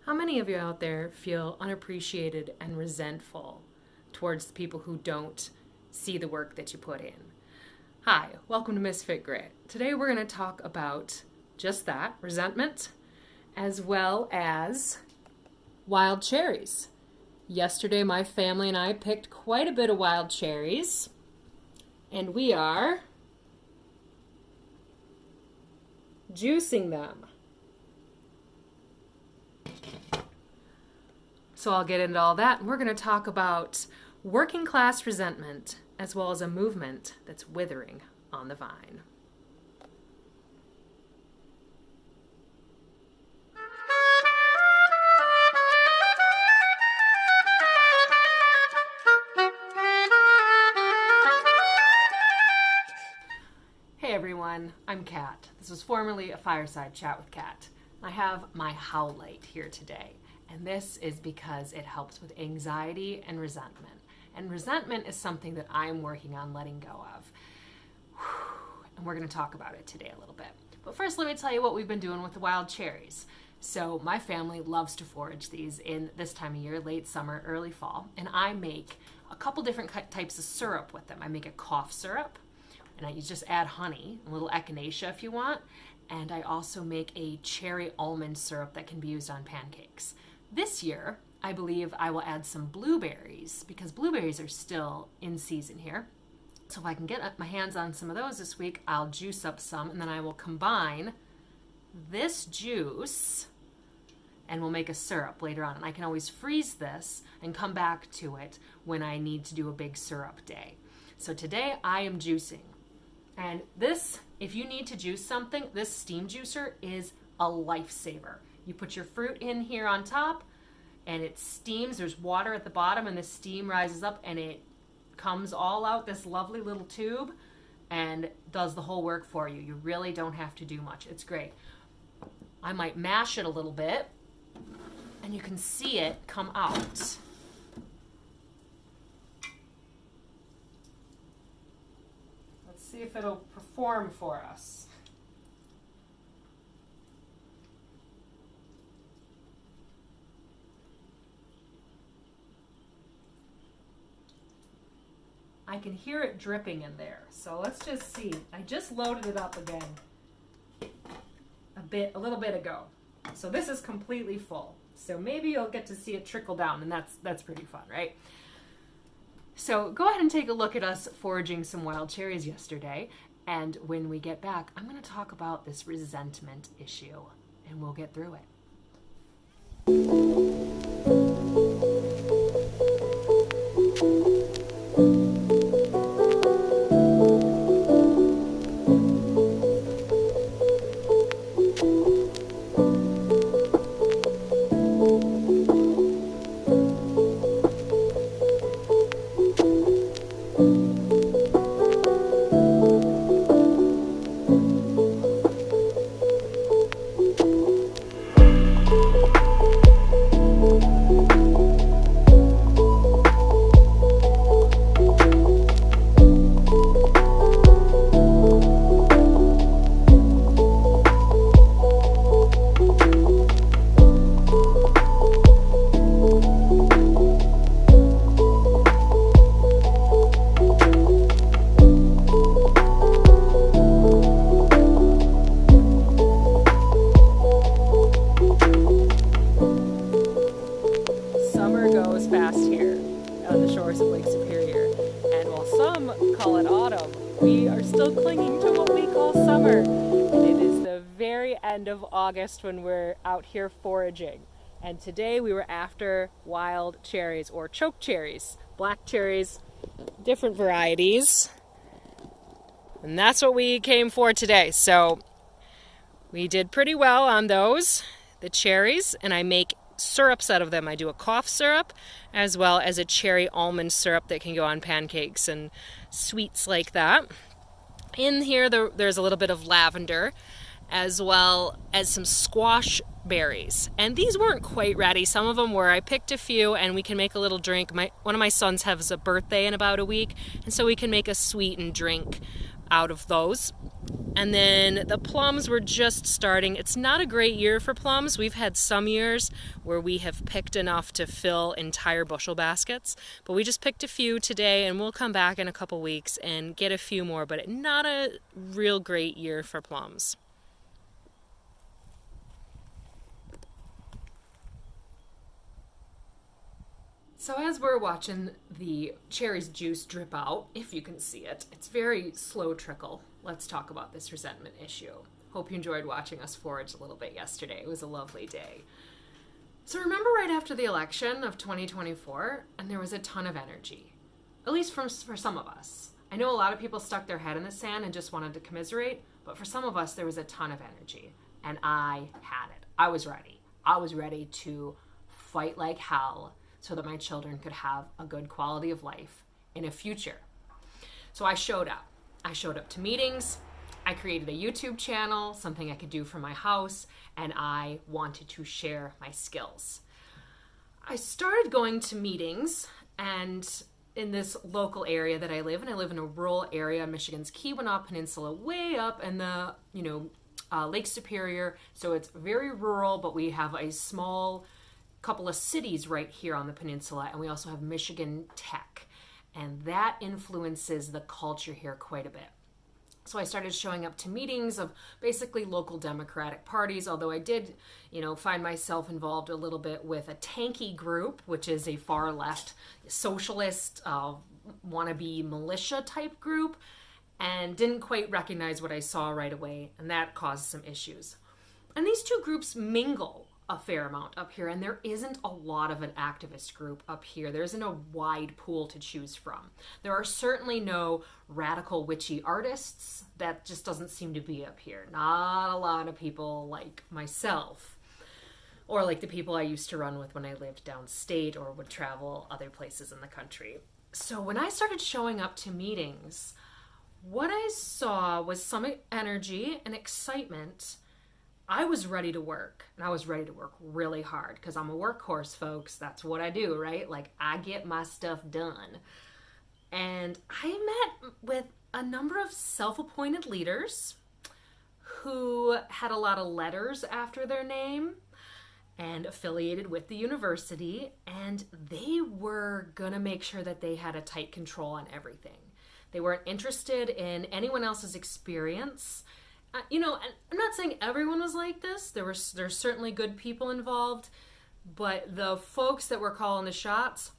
How many of you out there feel unappreciated and resentful towards the people who don't see the work that you put in? Hi, welcome to Misfit Grit. Today we're going to talk about just that, resentment, as well as wild cherries. Yesterday my family and I picked quite a bit of wild cherries, and we are juicing them. So I'll get into all that, and we're going to talk about working class resentment as well as a movement that's withering on the vine. Hey everyone, I'm Kat. This was formerly a fireside chat with Kat. I have my howlite here today. And this is because it helps with anxiety and resentment. And resentment is something that I'm working on letting go of. And we're going to talk about it today a little bit. But first, let me tell you what we've been doing with the wild cherries. So my family loves to forage these in this time of year, late summer, early fall. And I make a couple different types of syrup with them. I make a cough syrup, and you just add honey, a little echinacea if you want. And I also make a cherry almond syrup that can be used on pancakes. This year, I believe I will add some blueberries because blueberries are still in season here. So if I can get my hands on some of those this week, I'll juice up some, and then I will combine this juice and we'll make a syrup later on. And I can always freeze this and come back to it when I need to do a big syrup day. So today I am juicing. And this, if you need to juice something, this steam juicer is a lifesaver. You put your fruit in here on top and it steams. There's water at the bottom and the steam rises up and it comes all out this lovely little tube and does the whole work for you. You really don't have to do much. It's great. I might mash it a little bit and you can see it come out. Let's see if it'll perform for us. I can hear it dripping in there. So let's just see. I just loaded it up again a little bit ago. So this is completely full. So maybe you'll get to see it trickle down, and that's pretty fun, right? So go ahead and take a look at us foraging some wild cherries yesterday. And when we get back, I'm going to talk about this resentment issue, and we'll get through it. Of August when we're out here foraging, and today we were after wild cherries or choke cherries, black cherries, different varieties, and that's what we came for today. So we did pretty well on those, the cherries, and I make syrups out of them. I do a cough syrup as well as a cherry almond syrup that can go on pancakes and sweets like that. In here there's a little bit of lavender as well as some squash berries. And these weren't quite ready. Some of them were. I picked a few and we can make a little drink. One of my sons has a birthday in about a week, and so we can make a sweetened drink out of those. And then the plums were just starting. It's not a great year for plums. We've had some years where we have picked enough to fill entire bushel baskets, but we just picked a few today, and we'll come back in a couple weeks and get a few more, but not a real great year for plums. So as we're watching the cherries juice drip out, if you can see it, it's very slow trickle. Let's talk about this resentment issue. Hope you enjoyed watching us forage a little bit yesterday. It was a lovely day. So remember right after the election of 2024, and there was a ton of energy, at least for some of us. I know a lot of people stuck their head in the sand and just wanted to commiserate, but for some of us, there was a ton of energy, and I had it. I was ready. I was ready to fight like hell so that my children could have a good quality of life in a future. So I showed up. I showed up to meetings. I created a YouTube channel, something I could do from my house, and I wanted to share my skills. I started going to meetings, and in this local area that I live in a rural area in Michigan's Keweenaw Peninsula, way up in the, Lake Superior. So it's very rural, but we have a small couple of cities right here on the peninsula, and we also have Michigan Tech, and that influences the culture here quite a bit. So I started showing up to meetings of basically local Democratic parties, although I did, find myself involved a little bit with a tanky group, which is a far left socialist wannabe militia type group, and didn't quite recognize what I saw right away, and that caused some issues. And these two groups mingle a fair amount up here, and there isn't a lot of an activist group up here. There isn't a wide pool to choose from. There are certainly no radical witchy artists. That just doesn't seem to be up here. Not a lot of people like myself, or like the people I used to run with when I lived downstate or would travel other places in the country. So when I started showing up to meetings, what I saw was some energy and excitement. I was ready to work, and I was ready to work really hard because I'm a workhorse, folks. That's what I do, right? Like, I get my stuff done. And I met with a number of self-appointed leaders who had a lot of letters after their name and affiliated with the university, and they were gonna make sure that they had a tight control on everything. They weren't interested in anyone else's experience. And I'm not saying everyone was like this. There's certainly good people involved, but the folks that were calling the shots,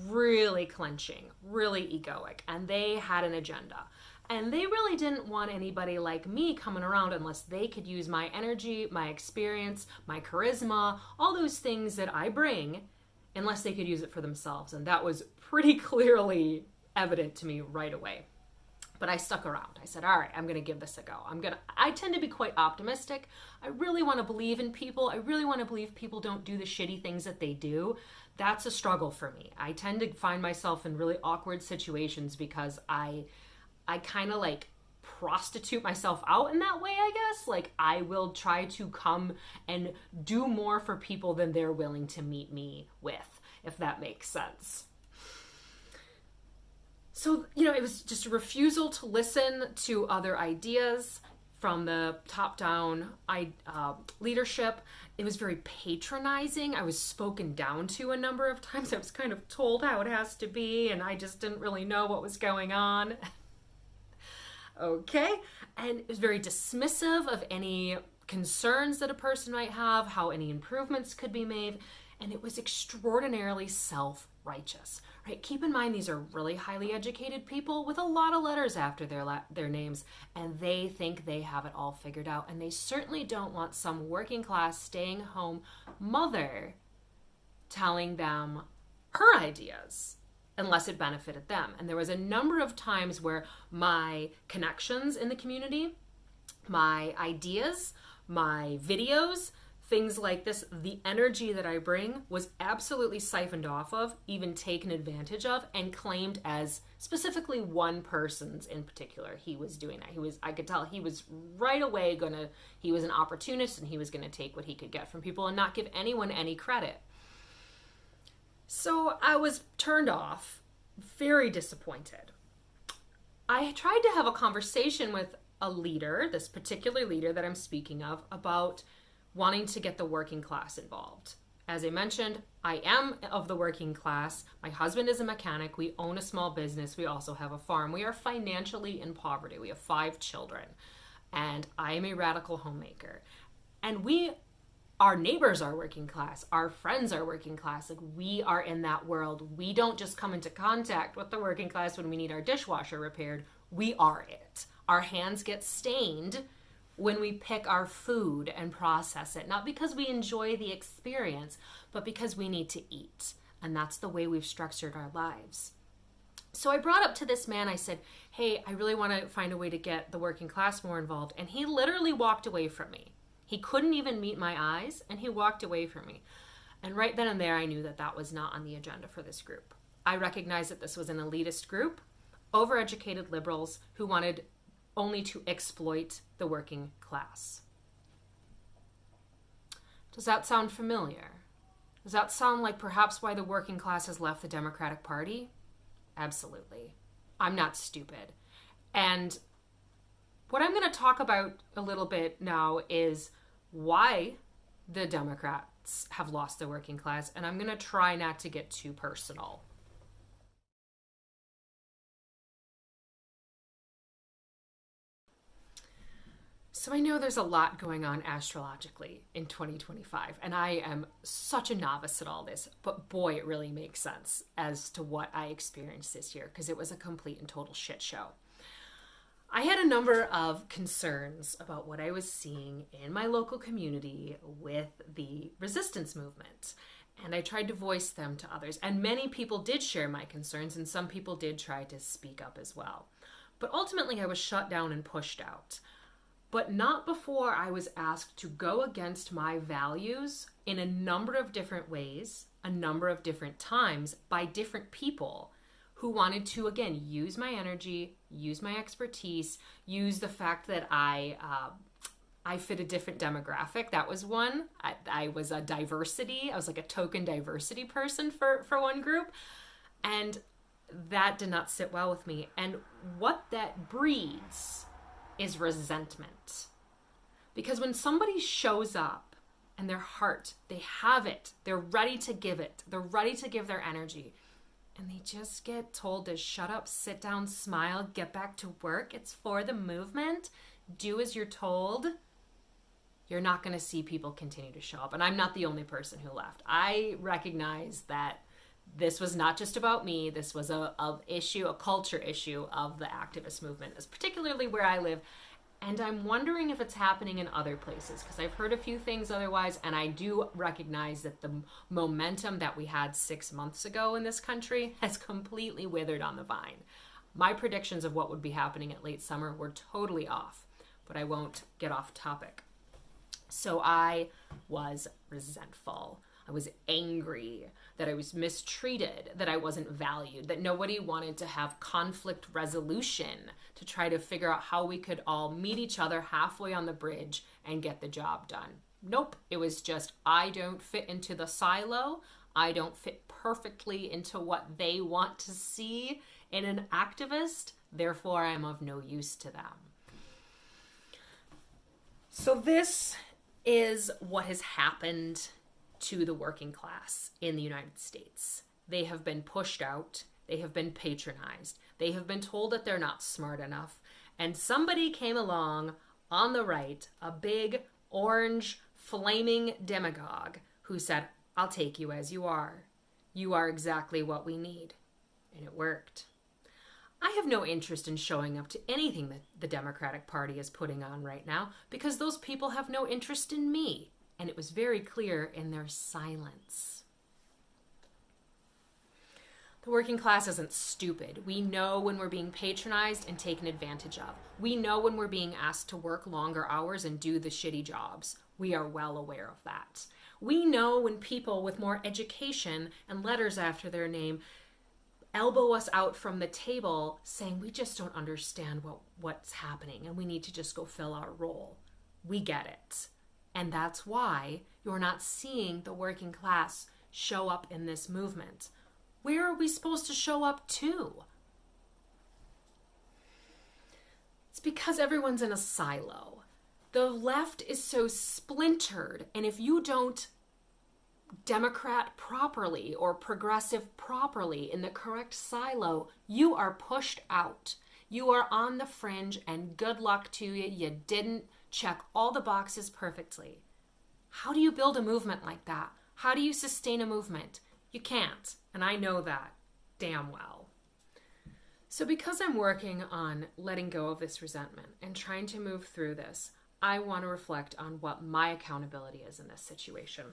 really clenching, really egoic, and they had an agenda. And they really didn't want anybody like me coming around unless they could use my energy, my experience, my charisma, all those things that I bring, unless they could use it for themselves. And that was pretty clearly evident to me right away. But I stuck around. I said, all right, I'm going to give this a go. I tend to be quite optimistic. I really want to believe in people. I really want to believe people don't do the shitty things that they do. That's a struggle for me. I tend to find myself in really awkward situations because I kind of like prostitute myself out in that way, I guess. Like, I will try to come and do more for people than they're willing to meet me with, if that makes sense. So, it was just a refusal to listen to other ideas from the top-down leadership. It was very patronizing. I was spoken down to a number of times. I was kind of told how it has to be, and I just didn't really know what was going on. Okay. And it was very dismissive of any concerns that a person might have, how any improvements could be made, and it was extraordinarily self-righteous. Right? Keep in mind, these are really highly educated people with a lot of letters after their names, and they think they have it all figured out, and they certainly don't want some working class staying home mother telling them her ideas unless it benefited them. And there was a number of times where my connections in the community, my ideas, my videos, things like this, the energy that I bring was absolutely siphoned off of, even taken advantage of, and claimed as specifically one person's in particular. He was doing that. I could tell he was right away he was an opportunist, and he was gonna take what he could get from people and not give anyone any credit. So I was turned off, very disappointed. I tried to have a conversation with a leader, this particular leader that I'm speaking of, about wanting to get the working class involved. As I mentioned, I am of the working class. My husband is a mechanic. We own a small business. We also have a farm. We are financially in poverty. We have 5 children. And I am a radical homemaker. And our neighbors are working class. Our friends are working class. Like, we are in that world. We don't just come into contact with the working class when we need our dishwasher repaired. We are it. Our hands get stained when we pick our food and process it, not because we enjoy the experience, but because we need to eat. And that's the way we've structured our lives. So I brought up to this man, I said, hey, I really want to find a way to get the working class more involved. And he literally walked away from me. He couldn't even meet my eyes, and he walked away from me. And right then and there, I knew that that was not on the agenda for this group. I recognized that this was an elitist group, overeducated liberals who wanted only to exploit the working class. Does that sound familiar? Does that sound like perhaps why the working class has left the Democratic Party? Absolutely. I'm not stupid. And what I'm going to talk about a little bit now is why the Democrats have lost the working class, and I'm going to try not to get too personal. So I know there's a lot going on astrologically in 2025, and I am such a novice at all this, but boy, it really makes sense as to what I experienced this year, because it was a complete and total shit show. I had a number of concerns about what I was seeing in my local community with the resistance movement, and I tried to voice them to others, and many people did share my concerns, and some people did try to speak up as well. But ultimately, I was shut down and pushed out. But not before I was asked to go against my values in a number of different ways, a number of different times, by different people who wanted to, again, use my energy, use my expertise, use the fact that I fit a different demographic. That was one. I was a diversity. I was like a token diversity person for one group. And that did not sit well with me. And what that breeds is resentment. Because when somebody shows up and their heart, they have it, they're ready to give it, they're ready to give their energy, and they just get told to shut up, sit down, smile, get back to work, it's for the movement, do as you're told, you're not going to see people continue to show up. And I'm not the only person who left. I recognize that this was not just about me. This was a culture issue of the activist movement, particularly where I live. And I'm wondering if it's happening in other places, because I've heard a few things otherwise, and I do recognize that the momentum that we had 6 months ago in this country has completely withered on the vine. My predictions of what would be happening at late summer were totally off, but I won't get off topic. So I was resentful. I was angry that I was mistreated, that I wasn't valued, that nobody wanted to have conflict resolution to try to figure out how we could all meet each other halfway on the bridge and get the job done. Nope. It was just, I don't fit into the silo. I don't fit perfectly into what they want to see in an activist. Therefore, I'm of no use to them. So this is what has happened to the working class in the United States. They have been pushed out. They have been patronized. They have been told that they're not smart enough. And somebody came along on the right, a big, orange, flaming demagogue who said, I'll take you as you are. You are exactly what we need. And it worked. I have no interest in showing up to anything that the Democratic Party is putting on right now, because those people have no interest in me. And it was very clear in their silence. The working class isn't stupid. We know when we're being patronized and taken advantage of. We know when we're being asked to work longer hours and do the shitty jobs. We are well aware of that. We know when people with more education and letters after their name elbow us out from the table saying, we just don't understand what's happening and we need to just go fill our role. We get it. And that's why you're not seeing the working class show up in this movement. Where are we supposed to show up to? It's because everyone's in a silo. The left is so splintered, and if you don't Democrat properly or progressive properly in the correct silo, you are pushed out. You are on the fringe, and good luck to you. You didn't check all the boxes perfectly. How do you build a movement like that? How do you sustain a movement? You can't, and I know that damn well. So because I'm working on letting go of this resentment and trying to move through this, I want to reflect on what my accountability is in this situation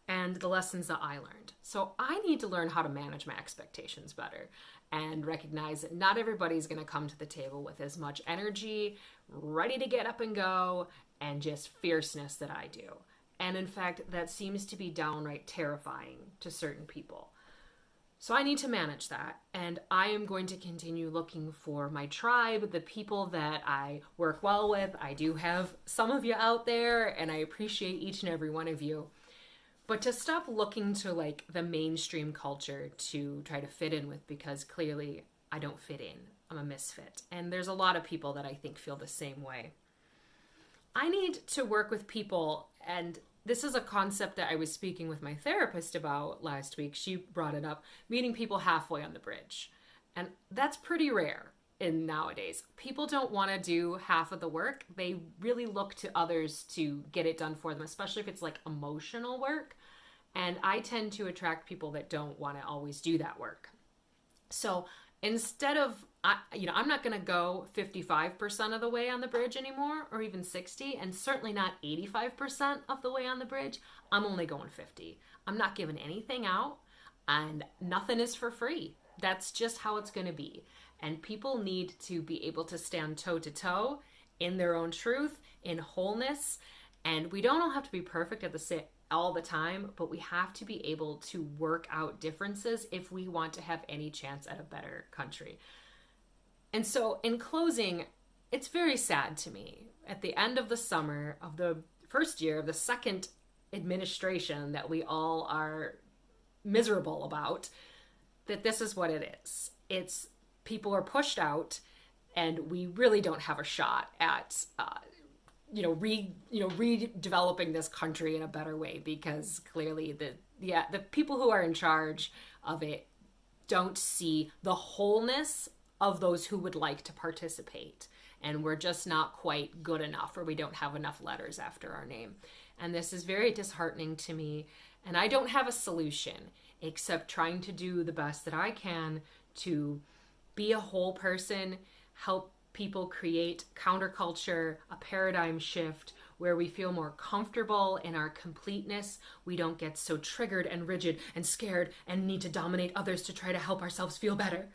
and the lessons that I learned. So I need to learn how to manage my expectations better and recognize that not everybody's going to come to the table with as much energy, ready to get up and go, and just fierceness that I do. And in fact, that seems to be downright terrifying to certain people. So I need to manage that, and I am going to continue looking for my tribe, the people that I work well with. I do have some of you out there, and I appreciate each and every one of you. But to stop looking to like the mainstream culture to try to fit in with, because clearly I don't fit in. I'm a misfit. And there's a lot of people that I think feel the same way. I need to work with people, and this is a concept that I was speaking with my therapist about last week. She brought it up, meeting people halfway on the bridge. And that's pretty rare in nowadays. People don't want to do half of the work. They really look to others to get it done for them, especially if it's like emotional work. And I tend to attract people that don't want to always do that work. So instead of, I'm not going to go 55% of the way on the bridge anymore, or even 60, and certainly not 85% of the way on the bridge. I'm only going 50. I'm not giving anything out, and nothing is for free. That's just how it's going to be. And people need to be able to stand toe to toe in their own truth, in wholeness. And we don't all have to be perfect at all the time, but we have to be able to work out differences if we want to have any chance at a better country. And so in closing, it's very sad to me at the end of the summer of the first year of the second administration that we all are miserable about, that this is what it is. It's people are pushed out, and we really don't have a shot at redeveloping this country in a better way, because clearly the people who are in charge of it don't see the wholeness of those who would like to participate. And we're just not quite good enough, or we don't have enough letters after our name. And this is very disheartening to me. And I don't have a solution except trying to do the best that I can to be a whole person, help people create counterculture, a paradigm shift where we feel more comfortable in our completeness. We don't get so triggered and rigid and scared and need to dominate others to try to help ourselves feel better.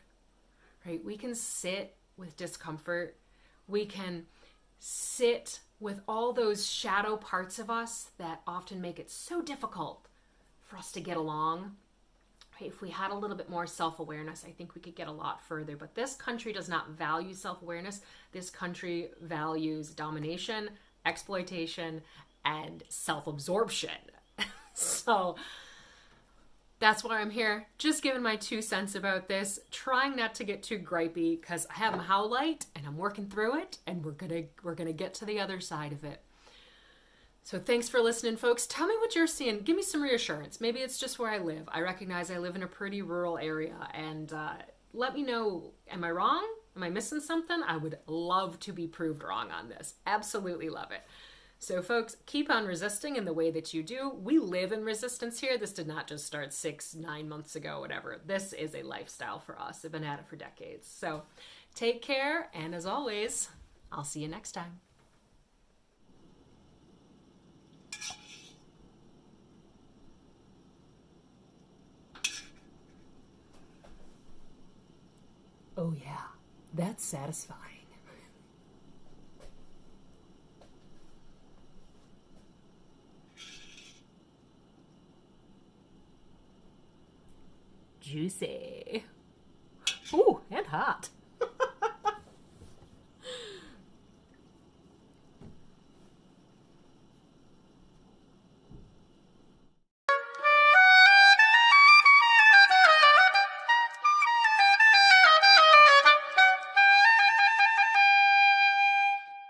Right? We can sit with discomfort. We can sit with all those shadow parts of us that often make it so difficult for us to get along. Right? If we had a little bit more self-awareness, I think we could get a lot further. But this country does not value self-awareness. This country values domination, exploitation, and self-absorption. So that's why I'm here, just giving my 2 cents about this, trying not to get too gripey, because I have my howlite and I'm working through it, and we're gonna get to the other side of it. So thanks for listening, folks. Tell me what you're seeing. Give me some reassurance. Maybe it's just where I live. I recognize I live in a pretty rural area, and let me know, am I wrong? Am I missing something? I would love to be proved wrong on this. Absolutely love it. So folks, keep on resisting in the way that you do. We live in resistance here. This did not just start 6-9 months ago, whatever. This is a lifestyle for us. I've been at it for decades. So take care, and as always, I'll see you next time. Oh yeah, that's satisfying. Juicy. Ooh, and hot.